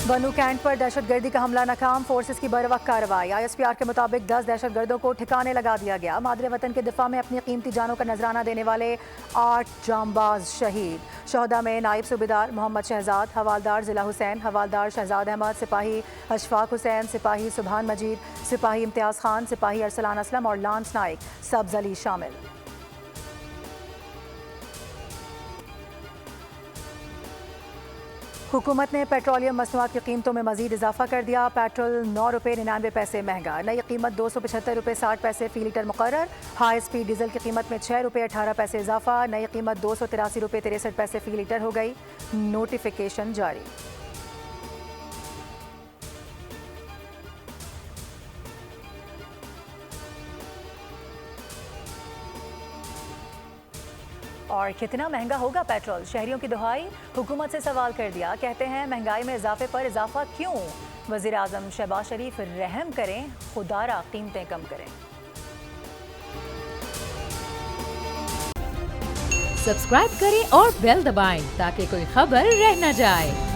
बनू कैंट पर दहशतगर्दी का हमला नाकाम, फोर्सेस की बरवक्त कार्रवाई। ISPR के मुताबिक 10 दहशतगर्दों को ठिकाने लगा दिया गया। मादरे वतन के दिफा में अपनी कीमती जानों का नजराना देने वाले 8 जांबाज शहीद। शहदा में नायब सूबेदार मोहम्मद शहजाद, हवालदार जिला हुसैन, हवालदार शहजाद अहमद, सिपाही अशफाक हुसैन, सिपाही सुबहान मजीद, सिपाही इम्तियाज खान, सिपाही अरसलान असलम और लांस नाइक सब्ज अली शामिल। हुकूमत ने पेट्रोलियम मसनूआत की कीमतों में मजीद इजाफा कर दिया। पेट्रोल 9 रुपये 99 पैसे महंगा, नई कीमत 275 रुपये 60 पैसे फी लीटर मुकर्रर। हाई स्पीड डीजल की कीमत में 6 रुपये 18 पैसे इजाफा, नई कीमत 283 रुपये 63 पैसे फी लीटर हो गई। नोटिफिकेशन जारी। और कितना महंगा होगा पेट्रोल, शहरियों की दुहाई, हुकूमत से सवाल कर दिया। कहते हैं महंगाई में इजाफे पर इजाफा क्यों? वजीर आजम शहबाज शरीफ रहम करें, खुदारा कीमतें कम करें। सब्सक्राइब करें और बेल दबाएं ताकि कोई खबर रह न जाए।